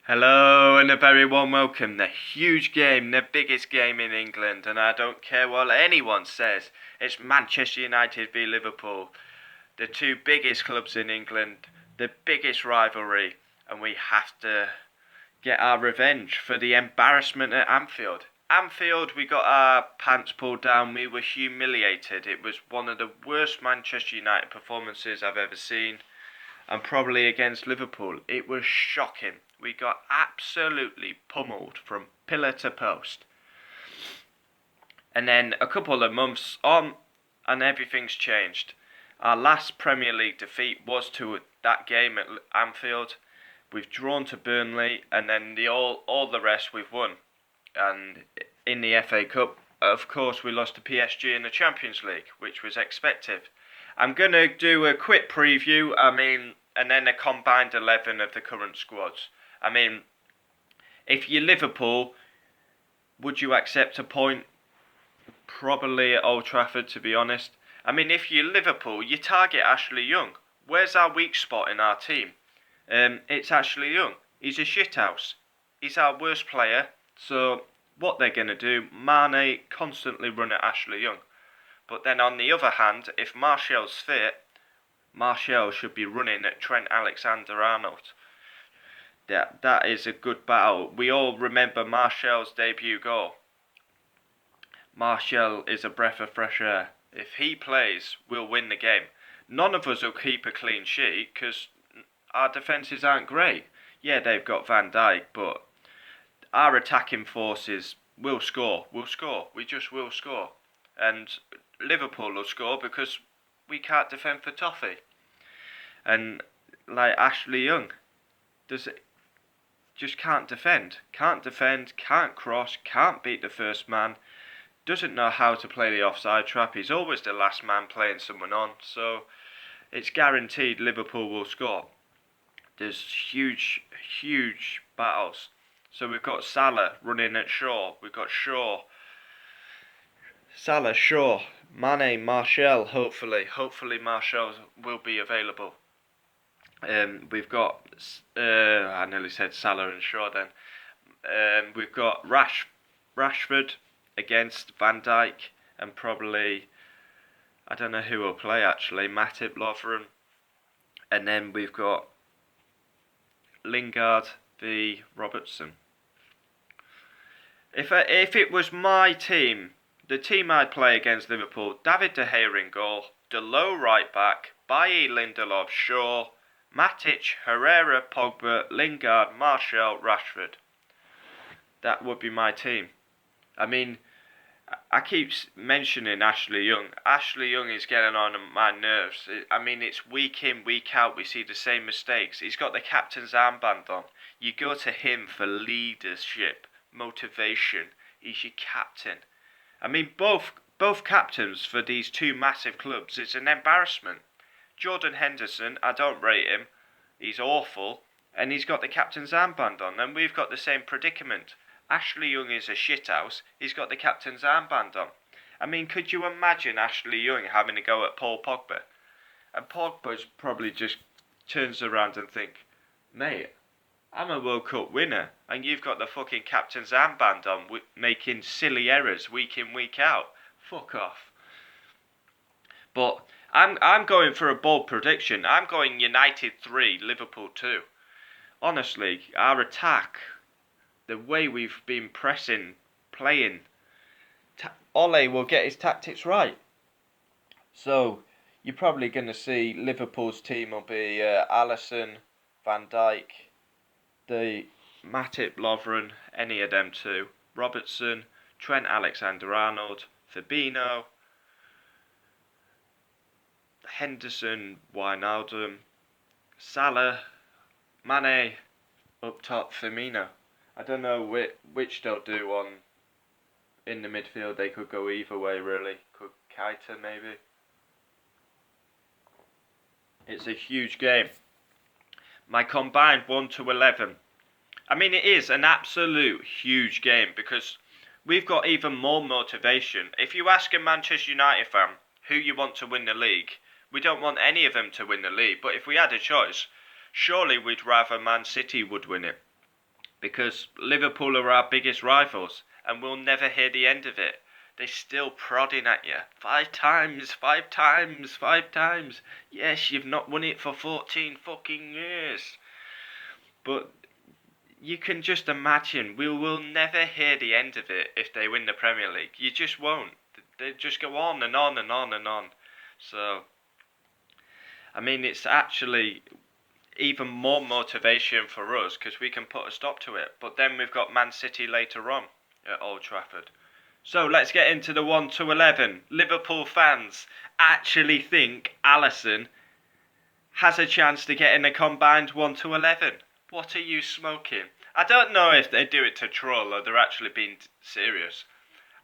Hello and a very warm welcome. The huge game, the biggest game in England, and I don't care what anyone says. It's Manchester United v Liverpool, the two biggest clubs in England, the biggest rivalry, and we have to get our revenge for the embarrassment at Anfield. Anfield, we got our pants pulled down. We were humiliated. It was one of the worst Manchester United performances I've ever seen, and probably against Liverpool. It was shocking. We got absolutely pummeled from pillar to post. And then a couple of months on, and everything's changed. Our last Premier League defeat was to that game at Anfield. We've drawn to Burnley, and then all the rest we've won. And in the FA Cup, of course, we lost to PSG in the Champions League, which was expected. I'm going to do a quick preview, and then a combined 11 of the current squads. If you're Liverpool, would you accept a point? Probably at Old Trafford, to be honest. If you're Liverpool, you target Ashley Young. Where's our weak spot in our team? It's Ashley Young. He's a shithouse. He's our worst player. So what they're going to do, Mane constantly run at Ashley Young. But then on the other hand, if Martial's fit, Martial should be running at Trent Alexander-Arnold. That is a good battle. We all remember Martial's debut goal. Martial is a breath of fresh air. If he plays, we'll win the game. None of us will keep a clean sheet because our defences aren't great. Yeah, they've got Van Dijk, but our attacking forces will score. We'll score. We just will score. And Liverpool will score because we can't defend for toffee. And like Ashley Young, just can't defend, can't cross, can't beat the first man, doesn't know how to play the offside trap. He's always the last man playing someone on, so it's guaranteed Liverpool will score. There's huge battles. So we've got Salah running at Shaw. We've got Salah, Shaw, Mane, Martial, hopefully Martial will be available. We've got, I nearly said Salah and Shaw then. We've got Rashford against Van Dijk, and probably, I don't know who will play actually, Matip, Lovren. And then we've got Lingard v Robertson. If it was my team, the team I'd play against Liverpool, David De Gea in goal, Dalot right back, Bailly, Lindelof, Shaw, Matic, Herrera, Pogba, Lingard, Martial, Rashford. That would be my team. I keep mentioning Ashley Young. Ashley Young is getting on my nerves. It's week in, week out. We see the same mistakes. He's got the captain's armband on. You go to him for leadership, motivation. He's your captain. Both captains for these two massive clubs. It's an embarrassment. Jordan Henderson, I don't rate him. He's awful. And he's got the captain's armband on. And we've got the same predicament. Ashley Young is a shithouse. He's got the captain's armband on. Could you imagine Ashley Young having to go at Paul Pogba? And Pogba's probably just turns around and think, mate, I'm a World Cup winner, and you've got the fucking captain's armband on, making silly errors week in, week out. Fuck off. But I'm going for a bold prediction. I'm going United 3, Liverpool 2. Honestly, our attack, the way we've been pressing, playing, Ole will get his tactics right. So, you're probably going to see Liverpool's team will be Alisson, Van Dijk, the Matip, Lovren, any of them two, Robertson, Trent Alexander-Arnold, Fabinho, Henderson, Wijnaldum, Salah, Mane, up top Firmino. I don't know which they'll do on in the midfield. They could go either way really. Could Keita maybe. It's a huge game. My combined 1 to 11. It is an absolute huge game because we've got even more motivation. If you ask a Manchester United fan who you want to win the league, we don't want any of them to win the league. But if we had a choice, surely we'd rather Man City would win it. because Liverpool are our biggest rivals, and we'll never hear the end of it. They're still prodding at you. 5 times, 5 times, 5 times. Yes, you've not won it for 14 fucking years. But you can just imagine, we will never hear the end of it if they win the Premier League. You just won't. They just go on and on and on and on. So, I mean, it's actually even more motivation for us because we can put a stop to it. But then we've got Man City later on at Old Trafford. So let's get into the 1 to 11. Liverpool fans actually think Alisson has a chance to get in a combined 1 to 11. What are you smoking? I don't know if they do it to troll or they're actually being serious.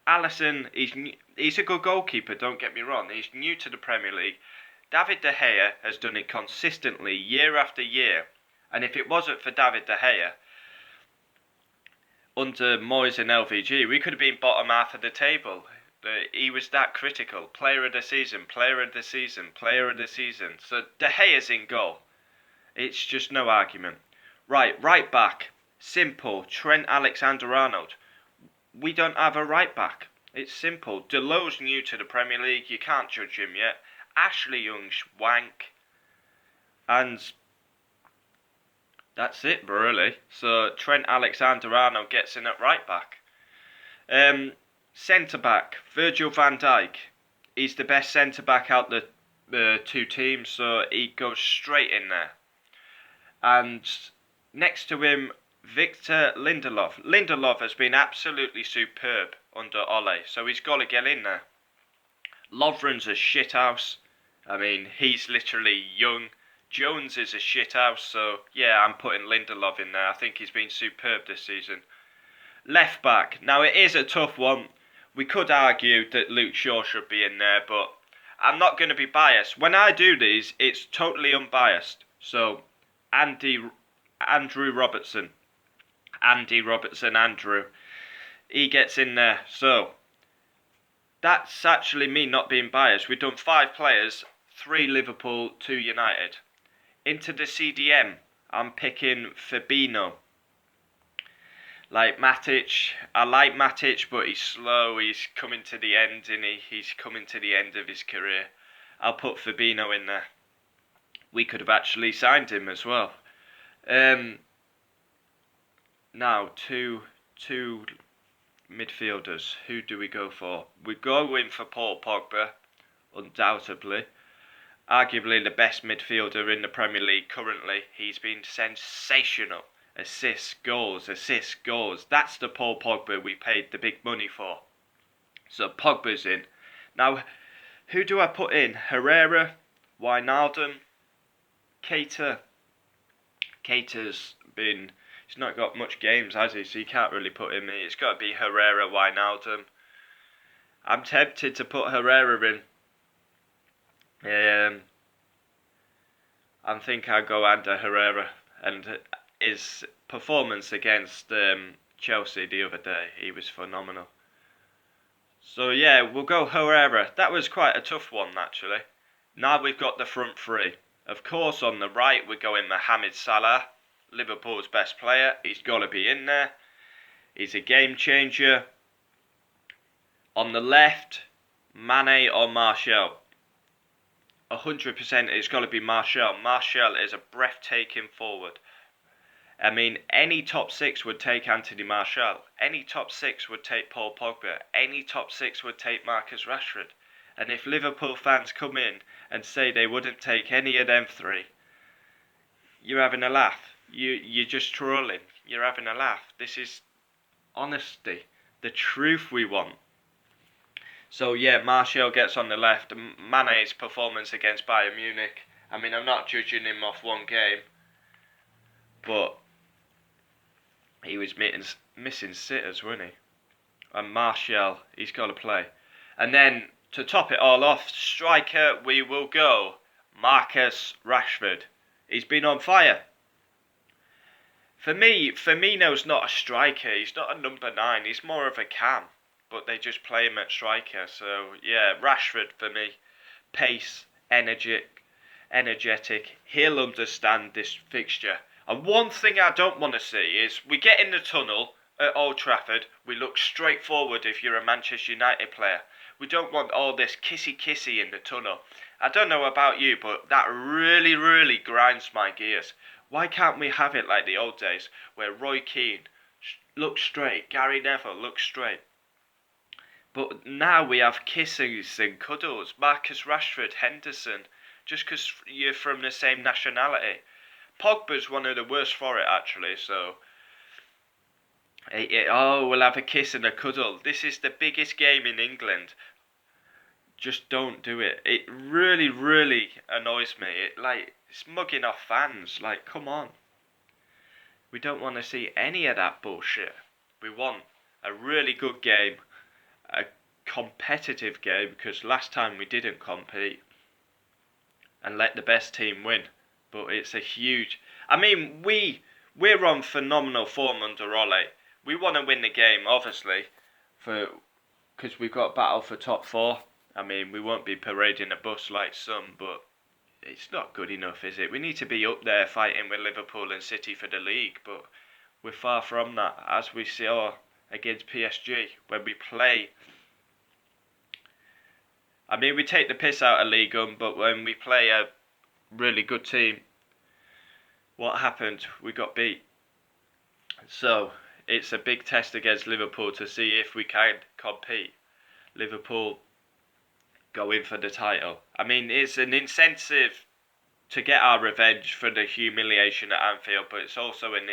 Alisson, he's a good goalkeeper, don't get me wrong. He's new to the Premier League. David De Gea has done it consistently year after year. And if it wasn't for David De Gea, under Moyes and LVG, we could have been bottom half of the table. He was that critical. Player of the season, player of the season, player of the season. So De Gea's in goal. It's just no argument. Right back. Simple. Trent Alexander-Arnold. We don't have a right back. It's simple. Deleu's new to the Premier League. You can't judge him yet. Ashley Young's wank. And that's it, really. So Trent Alexander-Arnold gets in at right back. Centre back. Virgil van Dijk. He's the best centre back out the two teams, so he goes straight in there. And next to him, Victor Lindelof. Lindelof has been absolutely superb under Ole, so he's got to get in there. Lovren's a shithouse. I mean, he's literally young. Jones is a shithouse, so yeah, I'm putting Lindelof in there. I think he's been superb this season. Left back. Now, it is a tough one. We could argue that Luke Shaw should be in there, but I'm not going to be biased. When I do these, it's totally unbiased. So, Andrew Robertson. Andrew. He gets in there. So, that's actually me not being biased. We've done 5 players, 3 Liverpool, 2 United. Into the CDM, I'm picking Fabinho. Like Matic, I like Matic, but he's slow. He's coming to the end, and he's coming to the end of his career. I'll put Fabinho in there. We could have actually signed him as well. Now, two midfielders. Who do we go for? We go in for Paul Pogba, undoubtedly. Arguably the best midfielder in the Premier League currently. He's been sensational. Assists, goals. That's the Paul Pogba we paid the big money for. So Pogba's in. Now, who do I put in? Herrera, Wijnaldum, Keita. Keita's been... He's not got much games, has he? So you can't really put him in. It's got to be Herrera, Wijnaldum. I'm tempted to put Herrera in. I think I'll go under Herrera. And his performance against Chelsea the other day, he was phenomenal. So yeah, we'll go Herrera. That was quite a tough one, actually. Now we've got the front three. Of course, on the right, we're going Mohamed Salah. Liverpool's best player. He's got to be in there. He's a game changer. On the left, Mane or Martial. 100% it's got to be Martial. Martial is a breathtaking forward. I mean, any top 6 would take Anthony Martial. Any top 6 would take Paul Pogba. Any top 6 would take Marcus Rashford. And if Liverpool fans come in and say they wouldn't take any of them 3, you're having a laugh. You're just trolling. You're having a laugh. This is honesty. The truth we want. So yeah, Martial gets on the left. Mane's performance against Bayern Munich. I mean, I'm not judging him off one game. But he was missing sitters, wasn't he? And Martial, he's got to play. And then, to top it all off, striker, we will go Marcus Rashford. He's been on fire. For me, Firmino's not a striker. He's not a number 9. He's more of a cam. But they just play him at striker. So, yeah, Rashford for me. Pace, energetic. He'll understand this fixture. And one thing I don't want to see is we get in the tunnel at Old Trafford, we look straight forward if you're a Manchester United player. We don't want all this kissy in the tunnel. I don't know about you, but that really grinds my gears. Why can't we have it like the old days, where Roy Keane looks straight, Gary Neville looks straight? But now we have kisses and cuddles, Marcus Rashford, Henderson, just 'cause you're from the same nationality. Pogba's one of the worst for it, actually, so... we'll have a kiss and a cuddle. This is the biggest game in England. Just don't do it. It really annoys me. It's mugging off fans. Like, come on. We don't want to see any of that bullshit. We want a really good game, a competitive game, because last time we didn't compete and let the best team win. But it's a huge... I mean, we're on phenomenal form under Ole. We want to win the game, obviously, because we've got battle for top 4. I mean, we won't be parading a bus like some, but it's not good enough, is it? We need to be up there fighting with Liverpool and City for the league, but we're far from that, as we saw against PSG when we play. I mean, we take the piss out of Ligue 1, but when we play a really good team, what happened? We got beat. So it's a big test against Liverpool to see if we can compete. Liverpool going for the title. I mean, it's an incentive to get our revenge for the humiliation at Anfield, but it's also an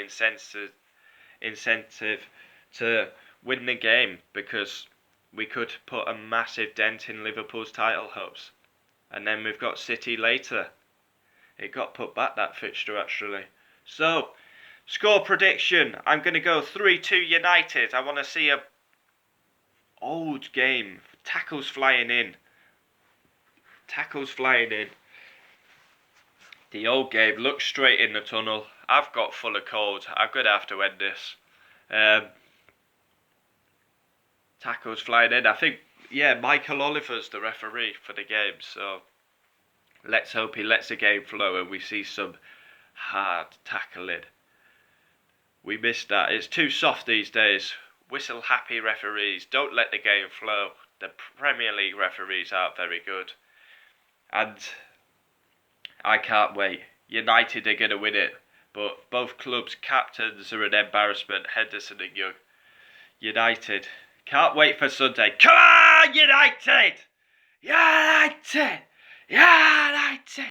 incentive to win the game, because we could put a massive dent in Liverpool's title hopes. And then we've got City later. It got put back, that fixture, actually. So, score prediction. I'm going to go 3-2 United. I want to see a old game. Tackles flying in. The old game. Look straight in the tunnel. I've got full of cold. I'm going to have to end this. Tackles flying in. I think, Michael Oliver's the referee for the game. So, let's hope he lets the game flow and we see some hard tackling. We missed that. It's too soft these days. Whistle happy referees. Don't let the game flow. The Premier League referees aren't very good. And I can't wait. United are going to win it. But both clubs' captains are an embarrassment. Henderson and Young. United. Can't wait for Sunday. Come on, United! United! United!